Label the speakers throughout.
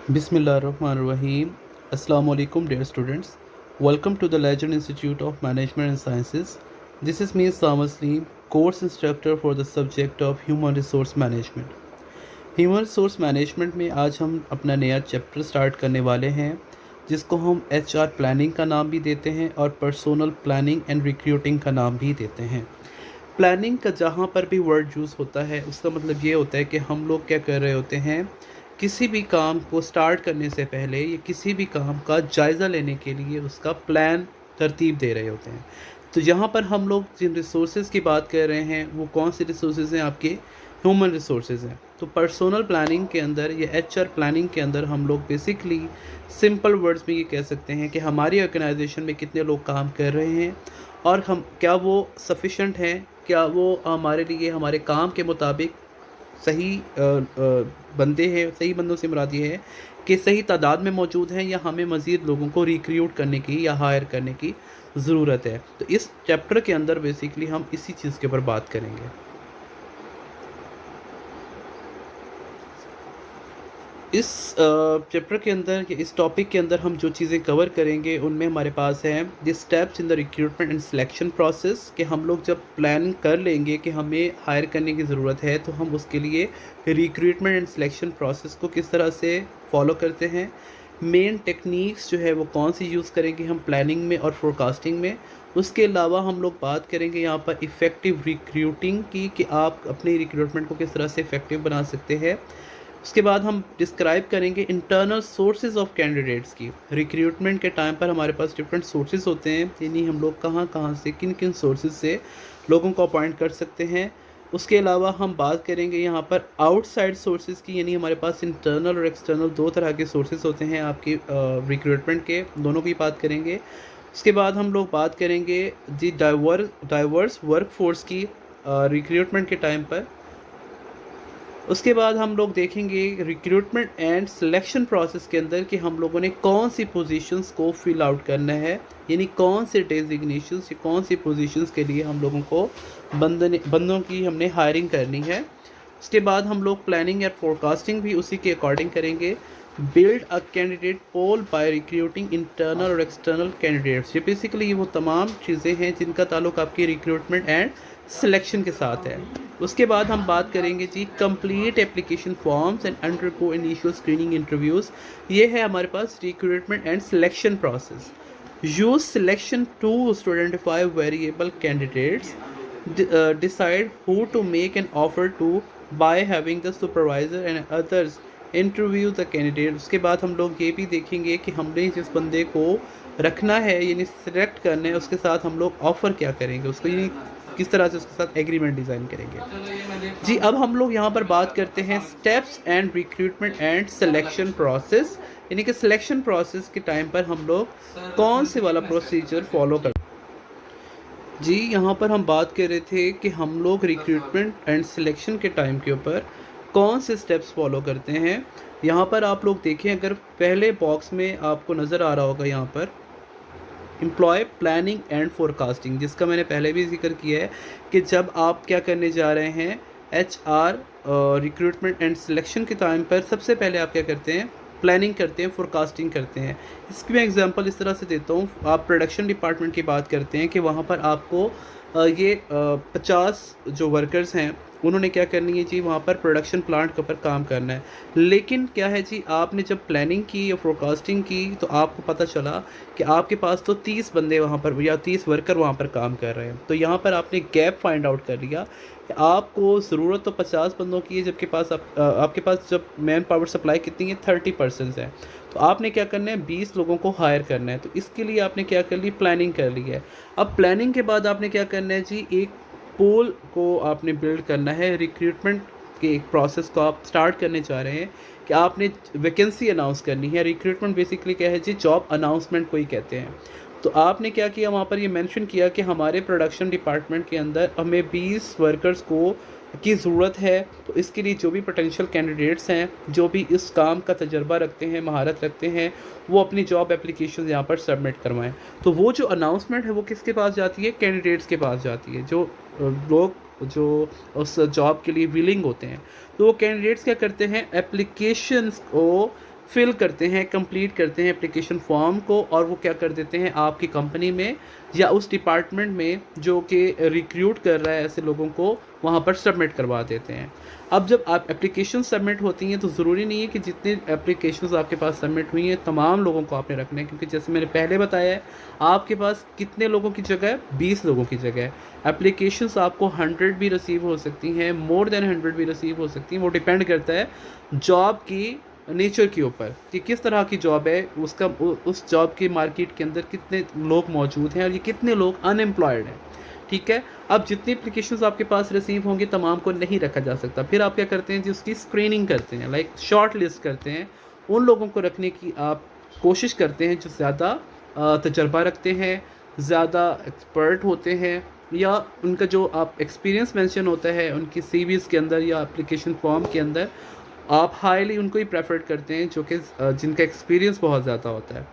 Speaker 1: Bismillahirrahmanirrahim. Assalamu alaikum, dear students. Welcome to the Legend Institute of Management and Sciences. This is me, Sam Asleem, course instructor for the subject of Human Resource Management. Human resource management में आज हम अपना नया chapter start करने वाले हैं, जिसको हम एचआर प्लानिंग का नाम भी देते हैं और पर्सोनल प्लानिंग एंड रिक्रूटिंग का नाम भी देते हैं। प्लानिंग का जहाँ पर भी वर्ड यूज़ होता है उसका मतलब ये होता है कि हम लोग क्या कर रहे होते हैं, किसी भी काम को स्टार्ट करने से पहले या किसी भी काम का जायज़ा लेने के लिए उसका प्लान तरतीब दे रहे होते हैं। तो यहाँ पर हम लोग जिन रिसोर्सेज की बात कर रहे हैं वो कौन से रिसोर्सेज हैं, आपके ह्यूमन रिसोर्सेज हैं। तो पर्सोनल प्लानिंग के अंदर या एचआर प्लानिंग के अंदर हम लोग बेसिकली सिंपल वर्ड्स में ये कह सकते हैं कि हमारी ऑर्गेनाइजेशन में कितने लोग काम कर रहे हैं और हम क्या वो सफिशेंट हैं, क्या वो हमारे लिए हमारे काम के मुताबिक सही बंदे हैं। सही बंदों से मुराद ये है कि सही तादाद में मौजूद हैं या हमें मज़ीद लोगों को रिक्रूट करने की या हायर करने की ज़रूरत है। तो इस चैप्टर के अंदर बेसिकली हम इसी चीज़ के ऊपर बात करेंगे। इस चैप्टर के अंदर या इस टॉपिक के अंदर हम जो चीज़ें कवर करेंगे उनमें हमारे पास है the steps in the recruitment and selection process, कि हम लोग जब प्लान कर लेंगे कि हमें हायर करने की ज़रूरत है तो हम उसके लिए रिक्रूटमेंट एंड सिलेक्शन प्रोसेस को किस तरह से फॉलो करते हैं। मेन टेक्निक्स जो है वो कौन सी यूज़ करेंगे हम प्लानिंग में और फोरकास्टिंग में। उसके अलावा हम लोग बात करेंगे यहाँ पर इफ़ेक्टिव रिक्रूटिंग की, कि आप अपनी रिक्रूटमेंट को किस तरह से इफ़ेक्टिव बना सकते हैं। उसके बाद हम डिस्क्राइब करेंगे इंटरनल सोर्सेज ऑफ कैंडिडेट्स की। रिक्रूटमेंट के टाइम पर हमारे पास डिफरेंट सोर्सेज होते हैं, यानी हम लोग कहाँ कहाँ से किन किन सोर्सेज से लोगों को अपॉइंट कर सकते हैं। उसके अलावा हम बात करेंगे यहाँ पर आउटसाइड सोर्सेज की, यानी हमारे पास इंटरनल और एक्सटर्नल दो तरह के सोर्सेज होते हैं आपकी रिक्रूटमेंट के, दोनों की बात करेंगे। उसके बाद हम लोग बात करेंगे जी डाइवर्स वर्कफोर्स की रिक्रूटमेंट के टाइम पर। उसके बाद हम लोग देखेंगे रिक्रूटमेंट एंड सिलेक्शन प्रोसेस के अंदर कि हम लोगों ने कौन सी पोजीशंस को फिल आउट करना है, यानी कौन से डेजिग्नेशंस या कौन सी पोजीशंस के लिए हम लोगों को बंदों की हमने हायरिंग करनी है। उसके बाद हम लोग प्लानिंग एंड फोरकास्टिंग भी उसी के अकॉर्डिंग करेंगे। Build a candidate pool by recruiting internal और एक्सटर्नल कैंडिडेट्स। ये बेसिकली ये वो तमाम चीज़ें हैं जिनका ताल्लुक आपकी रिक्रूटमेंट एंड सिलेक्शन के साथ है। उसके बाद हम बात करेंगे जी complete application forms and undergo initial screening interviews. ये है हमारे पास recruitment and selection process. Use selection tools to identify variable candidates, decide who to make an offer to by having the supervisor and others interview the candidate. उसके बाद हम लोग ये भी देखेंगे कि हमने जिस बंदे को रखना है यानी सिलेक्ट करना है उसके साथ हम लोग ऑफ़र क्या करेंगे, उसको यानी किस तरह से उसके साथ एग्रीमेंट डिज़ाइन करेंगे। जी अब हम लोग यहाँ पर बात करते हैं steps and recruitment and selection process, यानी कि सिलेक्शन प्रोसेस के टाइम पर हम लोग कौन से वाला प्रोसीजर फॉलो कर। जी यहाँ पर हम बात कर रहे थे कि हम लोग रिक्रूटमेंट एंड सिलेक्शन के टाइम के ऊपर कौन से स्टेप्स फॉलो करते हैं। यहाँ पर आप लोग देखें, अगर पहले बॉक्स में आपको नज़र आ रहा होगा यहाँ पर एम्प्लॉय प्लानिंग एंड फोरकास्टिंग, जिसका मैंने पहले भी जिक्र किया है कि जब आप क्या करने जा रहे हैं एचआर रिक्रूटमेंट एंड सिलेक्शन के टाइम पर सबसे पहले आप क्या करते हैं, प्लानिंग करते हैं, फोरकास्टिंग करते हैं। इसकी मैं एग्जांपल इस तरह से देता हूँ। आप प्रोडक्शन डिपार्टमेंट की बात करते हैं कि वहाँ पर आपको ये 50 जो वर्कर्स हैं उन्होंने क्या करनी है जी, वहाँ पर प्रोडक्शन प्लांट के ऊपर काम करना है। लेकिन क्या है जी, आपने जब प्लानिंग की या फोरकास्टिंग की तो आपको पता चला कि आपके पास तो 30 बंदे वहाँ पर या 30 वर्कर वहाँ पर काम कर रहे हैं। तो यहाँ पर आपने गैप फाइंड आउट कर लिया कि आपको ज़रूरत तो 50 बंदों की है, जबकि आपके पास जब मैन पावर सप्लाई कितनी है 30% है। तो आपने क्या करना है 20 लोगों को हायर करना है। तो इसके लिए आपने क्या कर ली, प्लानिंग कर ली है। अब प्लानिंग के बाद आपने क्या करना है जी, एक पोल को आपने बिल्ड करना है। रिक्रूटमेंट के एक प्रोसेस को आप स्टार्ट करने जा रहे हैं कि आपने वैकेंसी अनाउंस करनी है। रिक्रूटमेंट बेसिकली क्या है जी, जॉब अनाउंसमेंट को ही कहते हैं। तो आपने क्या किया, वहाँ पर ये मेंशन किया कि हमारे प्रोडक्शन डिपार्टमेंट के अंदर हमें 20 वर्कर्स को की ज़रूरत है। तो इसके लिए जो भी पोटेंशियल कैंडिडेट्स हैं, जो भी इस काम का तजर्बा रखते हैं, महारत रखते हैं, वो अपनी जॉब एप्लीकेशन यहाँ पर सबमिट करवाएं। तो वो जो अनाउंसमेंट है वो किसके पास जाती है, कैंडिडेट्स के पास जाती है, जो लोग जो उस जॉब के लिए विलिंग होते हैं। तो वो कैंडिडेट्स क्या करते हैं, एप्लीकेशंस को फिल करते हैं, कंप्लीट करते हैं एप्लीकेशन फॉर्म को, और वो क्या कर देते हैं आपकी कंपनी में या उस डिपार्टमेंट में जो कि रिक्रूट कर रहा है ऐसे लोगों को, वहाँ पर सबमिट करवा देते हैं। अब जब आप एप्लीकेशन सबमिट होती हैं तो ज़रूरी नहीं है कि जितने एप्लीकेशंस आपके पास सबमिट हुई हैं तमाम लोगों को आपने रखना है, क्योंकि जैसे मैंने पहले बताया है आपके पास कितने लोगों की जगह है, 20 लोगों की जगह है। एप्लीकेशंस आपको 100 भी रिसीव हो सकती हैं, मोर देन 100 भी रिसीव हो सकती हैं, वो डिपेंड करता है जॉब की नेचर के ऊपर कि किस तरह की जॉब है, उसका उस जॉब के मार्केट के अंदर कितने लोग मौजूद हैं और ये कितने लोग अनएम्प्लॉयड हैं। ठीक है, अब जितनी एप्लीकेशंस आपके पास रिसीव होंगी तमाम को नहीं रखा जा सकता, फिर आप क्या करते हैं जी उसकी स्क्रीनिंग करते हैं, लाइक शॉर्ट लिस्ट करते हैं, उन लोगों को रखने की आप कोशिश करते हैं जो ज़्यादा तजर्बा रखते हैं, ज़्यादा एक्सपर्ट होते हैं, या उनका जो आप एक्सपीरियंस मेंशन होता है उनकी सीवीज़ के अंदर या एप्लीकेशन फॉर्म के अंदर, आप हाईली उनको ही प्रेफर करते हैं जो कि जिनका एक्सपीरियंस बहुत ज़्यादा होता है।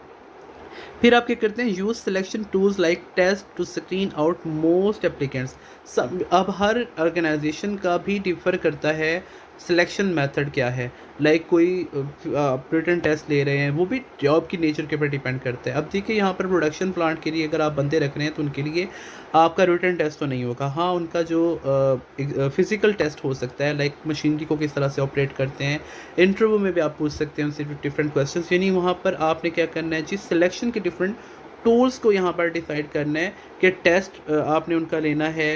Speaker 1: फिर आप क्या करते हैं, use selection tools like test to screen out most applicants. सब अब हर ऑर्गेनाइजेशन का भी डिफ़र करता है सिलेक्शन मेथड क्या है, लाइक कोई रिटन टेस्ट ले रहे हैं, वो भी जॉब की नेचर के ऊपर डिपेंड करता है। अब देखिए यहाँ पर प्रोडक्शन प्लांट के लिए अगर आप बंदे रख रहे हैं तो उनके लिए आपका रिटन टेस्ट तो नहीं होगा, हाँ उनका जो फिज़िकल टेस्ट हो सकता है, लाइक मशीनरी को किस तरह से ऑपरेट करते हैं, इंटरव्यू में भी आप पूछ सकते हैं उनसे डिफरेंट क्वेश्चंस। यानी वहाँ पर आपने क्या करना है जी, सिलेक्शन के डिफरेंट टूल्स को यहाँ पर डिसाइड करना है कि टेस्ट आपने उनका लेना है,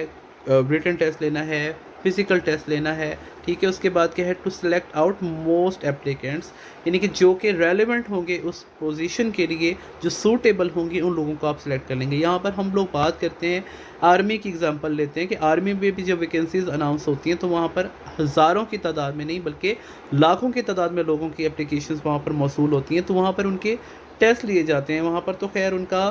Speaker 1: रिटन टेस्ट लेना है, फिज़िकल टेस्ट लेना है। ठीक है, उसके बाद क्या है, to select out most applicants, यानी कि जो कि रेलेवेंट होंगे उस पोजीशन के लिए, जो सूटेबल होंगे उन लोगों को आप सेलेक्ट कर लेंगे। यहाँ पर हम लोग बात करते हैं आर्मी की एग्जांपल लेते हैं कि आर्मी में भी जब वैकेंसीज अनाउंस होती हैं तो वहाँ पर हज़ारों की तादाद में नहीं बल्कि लाखों की तादाद में लोगों की एप्लीकेशंस वहाँ पर मौसूल होती हैं, तो वहाँ पर उनके टेस्ट लिए जाते हैं। वहाँ पर तो खैर उनका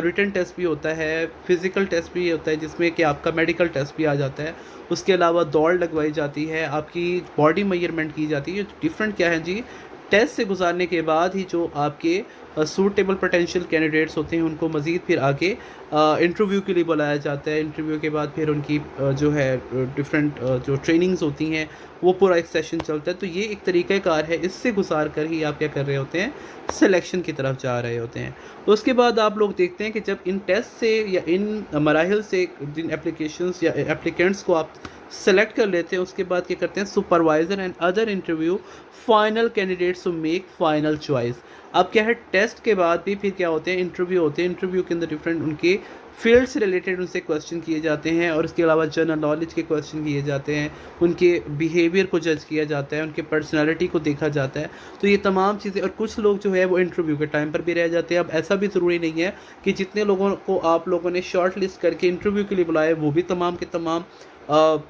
Speaker 1: रिटन टेस्ट भी होता है, फिज़िकल टेस्ट भी होता है जिसमें कि आपका मेडिकल टेस्ट भी आ जाता है, उसके अलावा दौड़ लगवाई जाती है, आपकी बॉडी मेजरमेंट की जाती है। डिफरेंट क्या है जी, टेस्ट से गुजारने के बाद ही जो आपके सूटेबल पोटेंशियल कैंडिडेट्स होते हैं उनको मज़ीद फिर आगे इंटरव्यू के लिए बुलाया जाता है। इंटरव्यू के बाद फिर उनकी जो है डिफरेंट जो ट्रेनिंग्स होती हैं वो पूरा एक सेशन चलता है। तो ये एक तरीक़ाकार है, इससे गुजार कर ही आप क्या कर रहे होते हैं, सिलेक्शन की तरफ जा रहे होते हैं। उसके बाद आप लोग देखते हैं कि जब इन टेस्ट से या इन मराहिल से जिन एप्लीकेशंस या एप्लीकेंट्स को आप सेलेक्ट कर लेते हैं, उसके बाद क्या करते हैं, supervisor and other interview final candidates to make final choice. अब क्या है, टेस्ट के बाद भी फिर क्या होते हैं, इंटरव्यू होते हैं। इंटरव्यू के अंदर डिफरेंट उनके फील्ड से रिलेटेड उनसे क्वेश्चन किए जाते हैं, और इसके अलावा जनरल नॉलेज के क्वेश्चन किए जाते हैं, उनके बिहेवियर को जज किया जाता है, उनके पर्सनालिटी को देखा जाता है। तो ये तमाम चीज़ें, और कुछ लोग जो है वो इंटरव्यू के टाइम पर भी रह जाते हैं। अब ऐसा भी ज़रूरी नहीं है कि जितने लोगों को आप लोगों ने शॉर्ट लिस्ट करके इंटरव्यू के लिए बुलाया वो भी तमाम के तमाम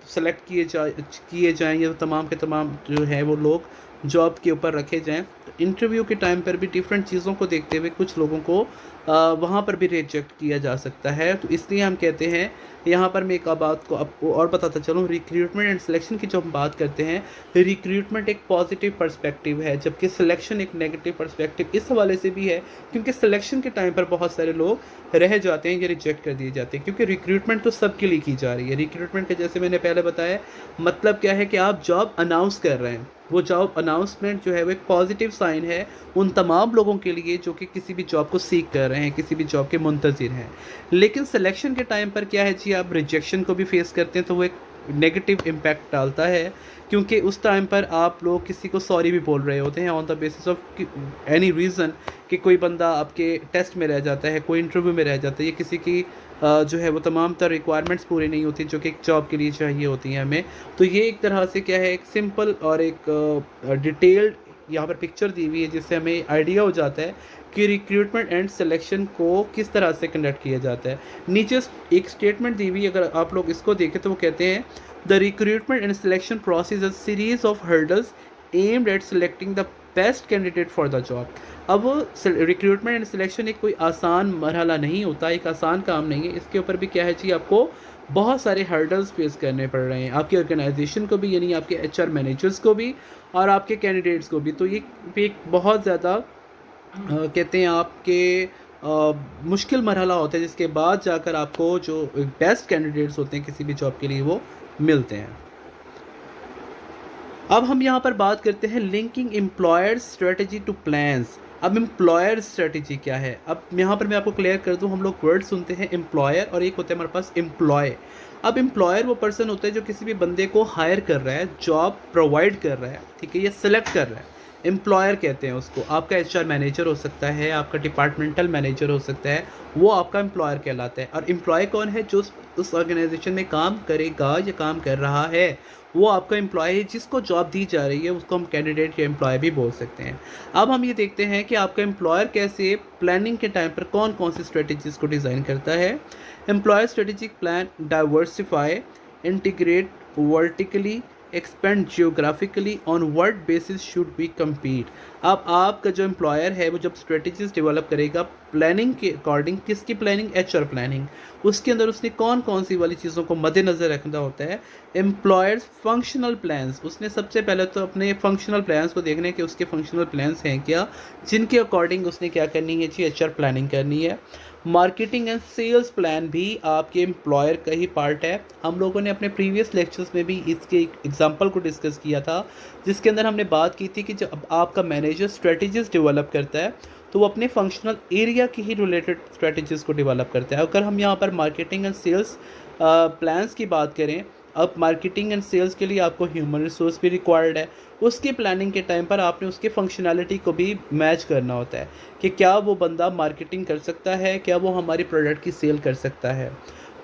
Speaker 1: सेलेक्ट किए जाएँ, या तमाम के तमाम जो है वो लोग जॉब के ऊपर रखे जाएँ। तो इंटरव्यू के टाइम पर भी डिफरेंट चीज़ों को देखते हुए कुछ लोगों को वहाँ पर भी रिजेक्ट किया जा सकता है। तो इसलिए हम कहते हैं, यहाँ पर मैं एक बात को आपको और बताता चलूँ, रिक्रूटमेंट एंड सिलेक्शन की जो हम बात करते हैं, रिक्रूटमेंट एक पॉजिटिव पर्सपेक्टिव है, जबकि सिलेक्शन एक नेगेटिव पर्सपेक्टिव इस हवाले से भी है क्योंकि सिलेक्शन के टाइम पर बहुत सारे लोग रह जाते हैं या रिजेक्ट कर दिए जाते हैं, क्योंकि रिक्रूटमेंट तो सबके लिए की जा रही है। रिक्रूटमेंट का जैसे मैंने पहले बताया, मतलब क्या है कि आप जॉब अनाउंस कर रहे हैं, वो जॉब अनाउंसमेंट जो है वो एक पॉजिटिव साइन है उन तमाम लोगों के लिए जो कि किसी भी जॉब को सीख कर रहे हैं, किसी भी जॉब के मुंतज़िर हैं। लेकिन सिलेक्शन के टाइम पर क्या है जी, आप रिजेक्शन को भी फेस करते हैं, तो वो एक नेगेटिव इम्पैक्ट डालता है, क्योंकि उस टाइम पर आप लोग किसी को सॉरी भी बोल रहे होते हैं on the basis of any reason, कि कोई बंदा आपके टेस्ट में रह जाता है, कोई इंटरव्यू में रह जाता है, या किसी की जो है वो तमाम तर रिक्वायरमेंट्स पूरी नहीं होती जो कि एक जॉब के लिए चाहिए होती हैं हमें। तो ये एक तरह से क्या है, एक सिंपल और एक डिटेल्ड यहाँ पर पिक्चर दी हुई है जिससे हमें आइडिया हो जाता है कि रिक्रूटमेंट एंड सिलेक्शन को किस तरह से कंडक्ट किया जाता है। नीचे एक स्टेटमेंट दी हुई, अगर आप लोग इसको देखें तो वो कहते हैं, the recruitment and selection process a series of hurdles aimed at selecting the best candidate for the job. अब रिक्रूटमेंट एंड सिलेक्शन एक कोई आसान मरहला नहीं होता, एक आसान काम नहीं है। इसके ऊपर भी क्या है जी, आपको बहुत सारे हर्डल्स फेस करने पड़ रहे हैं, आपकी ऑर्गेनाइजेशन को भी, यानी आपके एचआर मैनेजर्स को भी और आपके कैंडिडेट्स को भी। तो ये एक बहुत ज़्यादा कहते हैं आपके मुश्किल मरहला होता है, जिसके बाद जाकर आपको जो बेस्ट कैंडिडेट्स होते हैं किसी भी जॉब के लिए वो मिलते हैं। अब हम यहाँ पर बात करते हैं linking employer strategy to plans. अब एम्प्लॉयर स्ट्रेटजी क्या है, अब यहाँ पर मैं आपको क्लियर कर दूँ। हम लोग वर्ड सुनते हैं एम्प्लॉयर और एक होता है हमारे पास एम्प्लॉय। अब एम्प्लॉयर वो पर्सन होता है जो किसी भी बंदे को हायर कर रहा है, जॉब प्रोवाइड कर रहा है, ठीक है, या सिलेक्ट कर रहा है, एम्प्लॉयर कहते हैं उसको। आपका एचआर मैनेजर हो सकता है, आपका डिपार्टमेंटल मैनेजर हो सकता है, वो आपका एम्प्लॉयर कहलाता है। और एम्प्लॉय कौन है, जो उस ऑर्गेनाइजेशन में काम करेगा या काम कर रहा है, वो आपका एम्प्लॉय है। जिसको जॉब दी जा रही है उसको हम कैंडिडेट या एम्प्लॉय भी बोल सकते हैं। अब हम ये देखते हैं कि आपका एम्प्लॉयर कैसे प्लानिंग के टाइम पर कौन कौन सी स्ट्रेटजीज को डिज़ाइन करता है। Employer strategic plan diversify, integrate vertically, expand geographically, on what basis should we compete. अब आपका जो एम्प्लॉयर है वो जब स्ट्रेटजीज डेवलप करेगा प्लानिंग के अकॉर्डिंग, किसकी प्लानिंग, एचआर प्लानिंग, उसके अंदर उसने कौन कौन सी वाली चीज़ों को मद्देनज़र रखना होता है। एम्प्लॉयर्स फंक्शनल प्लान्स, उसने सबसे पहले तो अपने फंक्शनल प्लान्स को देखना है कि उसके फंक्शनल प्लान्स हैं क्या, जिनके अकॉर्डिंग उसने क्या करनी है जी, एचआर प्लानिंग करनी है। मार्केटिंग एंड सेल्स प्लान भी आपके एम्प्लॉयर का ही पार्ट है। हम लोगों ने अपने प्रीवियस लेक्चर्स में भी इसके एग्जांपल को डिस्कस किया था, जिसके अंदर हमने बात की थी कि जब आपका मैनेजर स्ट्रेटजीज डेवलप करता है तो वो अपने फंक्शनल एरिया की ही रिलेटेड स्ट्रेटजीज को डेवलप करता है। अगर हम यहाँ पर मार्केटिंग एंड सेल्स प्लान्स की बात करें, अब मार्केटिंग एंड सेल्स के लिए आपको ह्यूमन रिसोर्स भी रिक्वायर्ड है। उसकी प्लानिंग के टाइम पर आपने उसके फंक्शनैलिटी को भी मैच करना होता है कि क्या वो बंदा मार्केटिंग कर सकता है, क्या वो हमारी प्रोडक्ट की सेल कर सकता है।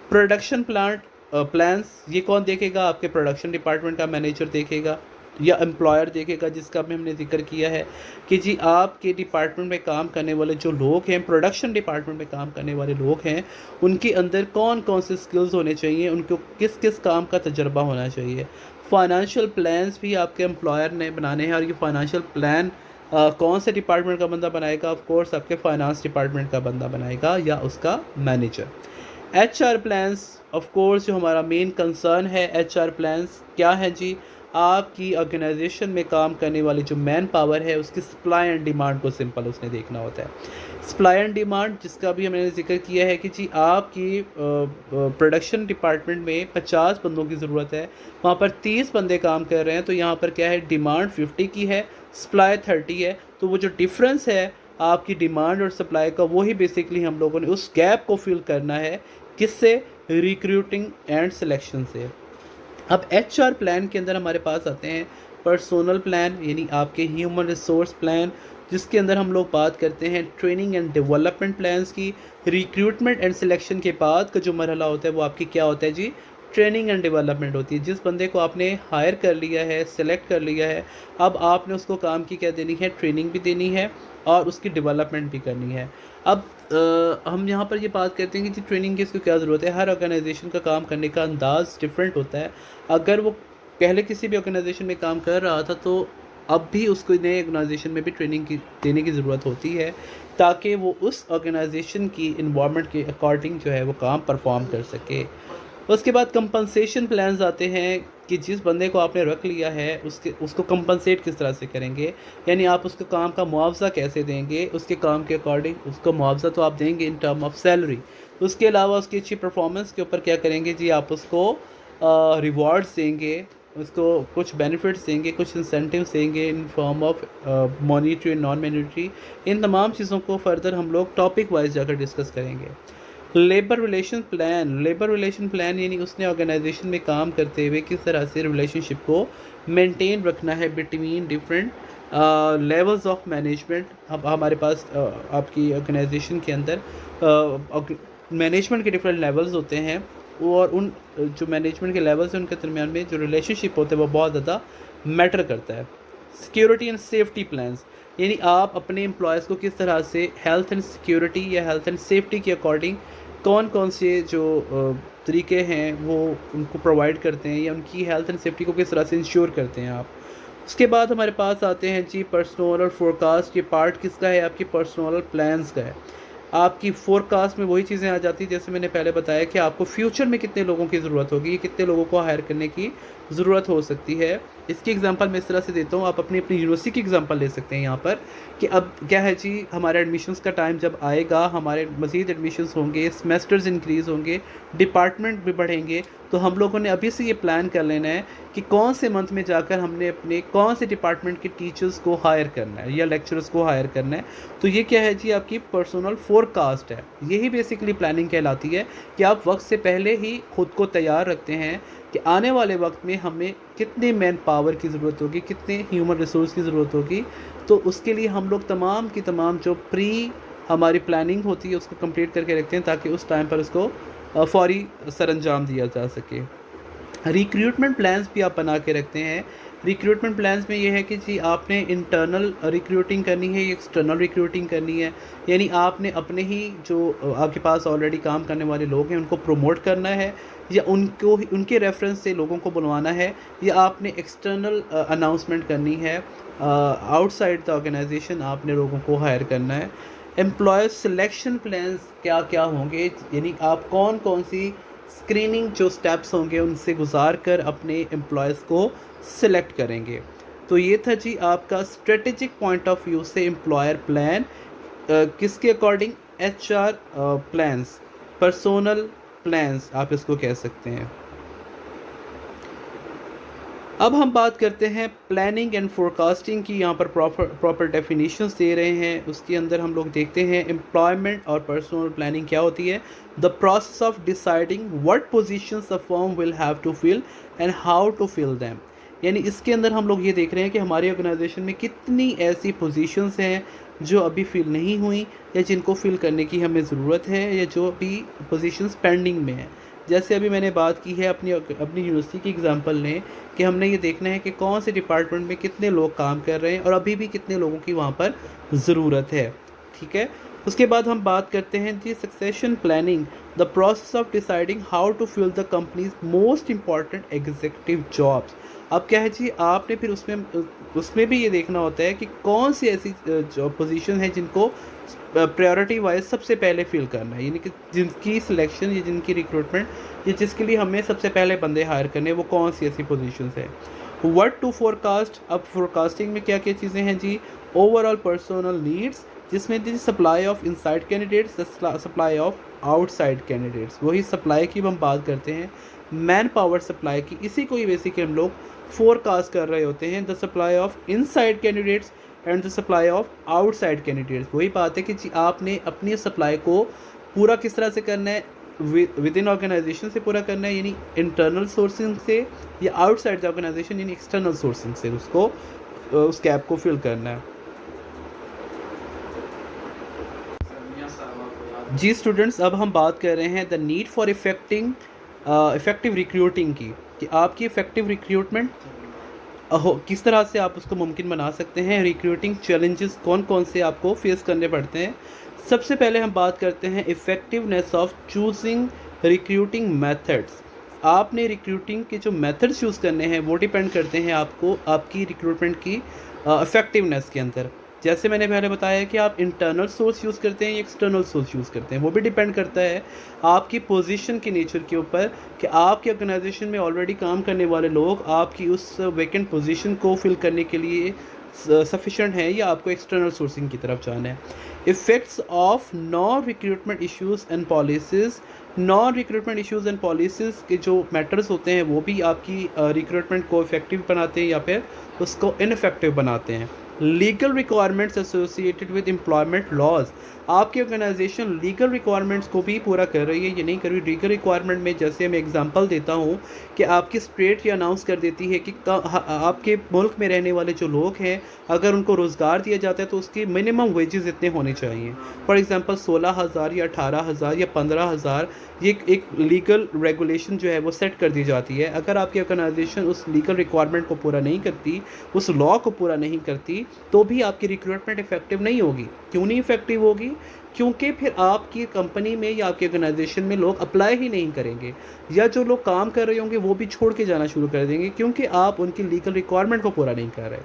Speaker 1: प्रोडक्शन प्लान्स ये कौन देखेगा, आपके प्रोडक्शन डिपार्टमेंट का मैनेजर देखेगा या एम्प्लॉयर देखेगा, जिसका भी हमने जिक्र किया है कि जी आपके डिपार्टमेंट में काम करने वाले जो लोग हैं, प्रोडक्शन डिपार्टमेंट में काम करने वाले लोग हैं, उनके अंदर कौन कौन से स्किल्स होने चाहिए, उनको किस किस काम का तजर्बा होना चाहिए। फाइनेंशियल प्लान्स भी आपके एम्प्लॉयर ने बनाने हैं और ये फाइनेंशियल प्लान कौन से डिपार्टमेंट का बंदा बनाएगा, ऑफ कोर्स आपके फाइनेंस डिपार्टमेंट का बंदा बनाएगा या उसका manager. HR plans, of course जो हमारा मेन कंसर्न है, एचआर प्लान्स क्या है जी, आपकी ऑर्गेनाइजेशन में काम करने वाली जो मैन पावर है उसकी सप्लाई एंड डिमांड को सिंपल उसने देखना होता है। सप्लाई एंड डिमांड जिसका भी हमने जिक्र किया है कि जी आपकी प्रोडक्शन डिपार्टमेंट में 50 बंदों की ज़रूरत है, वहाँ पर 30 बंदे काम कर रहे हैं, तो यहाँ पर क्या है, डिमांड 50 की है, सप्लाई 30 है। तो वो जो डिफरेंस है आपकी डिमांड और सप्लाई का, वही बेसिकली हम लोगों ने उस गैप को फिल करना है, किससे, रिक्रूटिंग एंड सिलेक्शन से। अब एचआर प्लान के अंदर हमारे पास आते हैं पर्सोनल प्लान, यानी आपके ह्यूमन रिसोर्स प्लान, जिसके अंदर हम लोग बात करते हैं ट्रेनिंग एंड डेवलपमेंट प्लान्स की। रिक्रूटमेंट एंड सिलेक्शन के बाद का जो मरहला होता है वो आपकी क्या होता है जी, ट्रेनिंग एंड डेवलपमेंट होती है। जिस बंदे को आपने हायर कर लिया है, सेलेक्ट कर लिया है, अब आपने उसको काम की क्या देनी है, ट्रेनिंग भी देनी है और उसकी डेवलपमेंट भी करनी है। अब हम यहाँ पर ये बात करते हैं कि जी ट्रेनिंग की इसको क्या ज़रूरत है। हर ऑर्गेनाइजेशन का काम करने का अंदाज़ डिफरेंट होता है। अगर वो पहले किसी भी ऑर्गेनाइजेशन में काम कर रहा था तो अब भी उसको नए ऑर्गेनाइजेशन में भी ट्रेनिंग की देने की ज़रूरत होती है, ताकि वो उस ऑर्गेनाइजेशन की इन्वायरमेंट के अकॉर्डिंग जो है वो काम परफॉर्म कर सके। उसके बाद कंपनसेशन प्लान्स आते हैं कि जिस बंदे को आपने रख लिया है उसको कंपनसेट किस तरह से करेंगे, यानी आप उसको काम का मुआवजा कैसे देंगे, उसके काम के अकॉर्डिंग उसको मुआवजा तो आप देंगे इन टर्म ऑफ सैलरी। उसके अलावा उसकी अच्छी परफॉर्मेंस के ऊपर क्या करेंगे जी, आप उसको रिवॉर्ड्स देंगे, उसको कुछ बेनिफिट्स देंगे, कुछ इंसेंटिव्स देंगे in form of monetary and non monetary. इन तमाम चीज़ों को फर्दर हम लोग टॉपिक वाइज जाकर डिस्कस करेंगे। Labour relation plan, labour relation plan यानी उसने ऑर्गेनाइजेशन में काम करते हुए किस तरह से रिलेशनशिप को मेंटेन रखना है between different levels of management. अब हमारे पास आपकी ऑर्गेनाइजेशन के अंदर मैनेजमेंट के डिफरेंट लेवल्स होते हैं और उन जो मैनेजमेंट के लेवल्स हैं उनके दरमियान में जो रिलेशनशिप होता है वो बहुत ज़्यादा मैटर करता है। सिक्योरिटी एंड सेफ्टी प्लान्स, यानी आप अपने एम्प्लॉयज़ को किस तरह से हेल्थ एंड सिक्योरिटी या हेल्थ एंड सेफ्टी के अकॉर्डिंग कौन कौन से जो तरीके हैं वो उनको प्रोवाइड करते हैं या उनकी हेल्थ एंड सेफ्टी को किस तरह से इंश्योर करते हैं आप। उसके बाद हमारे पास आते हैं जी पर्सनल और फोरकास्ट। ये पार्ट किसका है, आपकी पर्सनल प्लान्स का है। आपकी फोरकास्ट में वही चीज़ें आ जाती हैं जैसे मैंने पहले बताया कि आपको फ्यूचर में कितने लोगों की ज़रूरत होगी, कितने लोगों को हायर करने की ज़रूरत हो सकती है। इसकी एग्जांपल मैं इस तरह से देता हूँ, आप अपनी अपनी यूनिवर्सिटी की एग्जांपल ले सकते हैं यहाँ पर कि अब क्या है जी, हमारे एडमिशन्स का टाइम जब आएगा, हमारे मज़ीद एडमिशन्स होंगे, सेमेस्टर्स इंक्रीज़ होंगे, डिपार्टमेंट भी बढ़ेंगे, तो हम लोगों ने अभी से ये प्लान कर लेना है कि कौन से मंथ में जाकर हमने अपने कौन से डिपार्टमेंट के टीचर्स को हायर करना है या लेक्चरर्स को हायर करना है। तो ये क्या है जी, आपकी पर्सनल फोरकास्ट है। यही बेसिकली प्लानिंग कहलाती है कि आप वक्त से पहले ही खुद को तैयार रखते हैं कि आने वाले वक्त में हमें कितने मैन पावर की ज़रूरत होगी, कितने ह्यूमन रिसोर्स की ज़रूरत होगी। तो उसके लिए हम लोग तमाम की तमाम जो हमारी प्लानिंग होती है उसको कंप्लीट करके रखते हैं, ताकि उस टाइम पर उसको फौरी सरअंजाम दिया जा सके। रिक्रूटमेंट प्लान्स भी आप बना के रखते हैं। रिक्रूटमेंट प्लान्स में ये है कि जी आपने इंटरनल रिक्रूटिंग करनी है या एक्सटर्नल रिक्रूटिंग करनी है, यानी आपने अपने ही जो आपके पास ऑलरेडी काम करने वाले लोग हैं उनको प्रमोट करना है, या उनके रेफरेंस से लोगों को बुलवाना है, या आपने एक्सटर्नल अनाउंसमेंट करनी है, आउटसाइड द ऑर्गेनाइजेशन आपने लोगों को हायर करना है। एम्प्लॉय सिलेक्शन प्लान्स क्या क्या होंगे, यानी आप कौन कौन सी स्क्रीनिंग जो स्टेप्स होंगे उनसे गुजार कर अपने एम्प्लॉयज़ को सिलेक्ट करेंगे। तो ये था जी आपका स्ट्रेटेजिक पॉइंट ऑफ व्यू से एम्प्लॉयर प्लान, किसके according, HR plans, personnel plans आप इसको कह सकते हैं। अब हम बात करते हैं प्लानिंग एंड फोरकास्टिंग की। यहाँ पर प्रॉपर डेफिनेशंस दे रहे हैं। उसके अंदर हम लोग देखते हैं एम्प्लॉयमेंट और पर्सनल प्लानिंग क्या होती है। The process of deciding what positions the firm will have to fill and how to fill them, यानी इसके अंदर हम लोग ये देख रहे हैं कि हमारी ऑर्गेनाइजेशन में कितनी ऐसी पोजीशंस हैं जो अभी फिल नहीं हुई या जिनको फिल करने की हमें ज़रूरत है, या जो अभी पोजीशंस पेंडिंग में हैं। जैसे अभी मैंने बात की है अपनी यूनिवर्सिटी की एग्जांपल लें कि हमने ये देखना है कि कौन से डिपार्टमेंट में कितने लोग काम कर रहे हैं और अभी भी कितने लोगों की वहाँ पर ज़रूरत है। ठीक है, उसके बाद हम बात करते हैं जी succession planning, the process of deciding how to fill the company's most important executive jobs. अब क्या है जी, आपने फिर उसमें भी ये देखना होता है कि कौन सी ऐसी जॉब पोजीशन है जिनको प्रायोरिटी वाइज सबसे पहले फिल करना है, यानी कि जिनकी सिलेक्शन या जिनकी रिक्रूटमेंट या जिसके लिए हमें सबसे पहले बंदे हायर करने हैं, वो कौन सी ऐसी पोजीशंस है। व्हाट टू फोरकास्ट, अब फोरकास्टिंग में क्या क्या चीज़ें हैं जी, ओवरऑल पर्सनल नीड्स, जिसमें the supply of inside candidates, supply of outside candidates, वही सप्लाई की हम बात करते हैं। मैन पावर सप्लाई की, इसी को ही बेसिकली हम लोग फोरकास्ट कर रहे होते हैं। The supply of inside candidates and the supply of outside candidates, वही बात है कि जी आपने अपनी सप्लाई को पूरा किस तरह से करना है, विद इन ऑर्गेनाइजेशन से पूरा करना है, यानी इंटरनल सोर्सिंग से, या आउटसाइड द ऑर्गेनाइजेशन यानी एक्सटर्नल सोर्सिंग से उसको उस गैप को फिल करना है। जी स्टूडेंट्स, अब हम बात कर रहे हैं the need for effective recruiting की, कि आपकी इफेक्टिव रिक्रूटमेंट किस तरह से आप उसको मुमकिन बना सकते हैं। रिक्रूटिंग चैलेंजेस कौन कौन से आपको फेस करने पड़ते हैं। सबसे पहले हम बात करते हैं effectiveness of choosing recruiting methods. आपने रिक्रूटिंग के जो मेथड्स यूज़ करने हैं वो डिपेंड करते हैं आपको आपकी रिक्रूटमेंट की इफ़ेक्टिवनेस के अंदर। जैसे मैंने पहले बताया कि आप इंटरनल सोर्स यूज़ करते हैं या एक्सटर्नल सोर्स यूज़ करते हैं, वो भी डिपेंड करता है आपकी पोजीशन के नेचर के ऊपर, कि आपके ऑर्गेनाइजेशन में ऑलरेडी काम करने वाले लोग आपकी उस वैकेंट पोजीशन को फिल करने के लिए सफिशेंट है या आपको एक्सटर्नल सोर्सिंग की तरफ जाना है। Effects of non recruitment issues and policies, non recruitment issues and policies के जो मैटर्स होते हैं वो भी आपकी रिक्रूटमेंट को इफ़ेक्टिव बनाते हैं या फिर उसको इनफेक्टिव बनाते हैं। Legal requirements associated with employment laws, आपकी ऑर्गेनाइजेशन लीगल रिक्वायरमेंट्स को भी पूरा कर रही है या नहीं कर रही। लीगल रिक्वायरमेंट में जैसे मैं एग्जांपल देता हूँ कि आपकी स्टेट ये अनाउंस कर देती है कि आपके मुल्क में रहने वाले जो लोग हैं अगर उनको रोज़गार दिया जाता है तो उसकी मिनिमम वेजेस इतने होने चाहिए। फॉर एग्जांपल 16,000 या 18,000 या 15,000, ये एक लीगल रेगुलेशन जो है वो सेट कर दी जाती है। अगर आपकी ऑर्गेनाइजेशन उस लीगल रिक्वायरमेंट को पूरा नहीं करती, उस लॉ को पूरा नहीं करती, तो भी आपकी रिक्रूटमेंट इफेक्टिव नहीं होगी। क्यों नहीं इफेक्टिव होगी? क्योंकि फिर आपकी कंपनी में या आपकी ऑर्गेनाइजेशन में लोग अप्लाई ही नहीं करेंगे, या जो लोग काम कर रहे होंगे वो भी छोड़ के जाना शुरू कर देंगे क्योंकि आप उनकी लीगल रिक्वायरमेंट को पूरा नहीं कर रहे।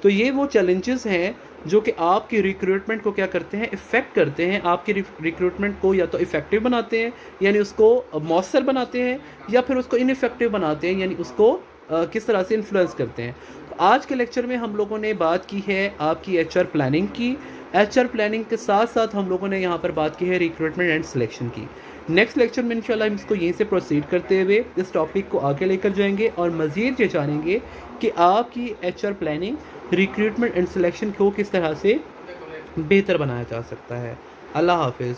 Speaker 1: तो ये वो चैलेंजेस हैं जो कि आपकी रिक्रूटमेंट को क्या करते हैं, इफ़ेक्ट करते हैं। आपकी रिक्रूटमेंट को या तो इफ़ेक्टिव बनाते हैं यानी उसको मौसर बनाते हैं, या फिर उसको इनइफेक्टिव बनाते हैं यानी उसको किस तरह से इन्फ्लुएंस करते हैं। तो आज के लेक्चर में हम लोगों ने बात की है आपकी एचआर प्लानिंग की। एचआर प्लानिंग के साथ साथ हम लोगों ने यहाँ पर बात की है रिक्रूटमेंट एंड सिलेक्शन की। नेक्स्ट लेक्चर में इंशाल्लाह हम इसको यहीं से प्रोसीड करते हुए इस टॉपिक को आगे लेकर जाएंगे और मज़ीद ये जानेंगे कि आपकी HR planning, recruitment and selection को किस तरह से बेहतर बनाया जा सकता है। अल्लाह हाफ़िज़।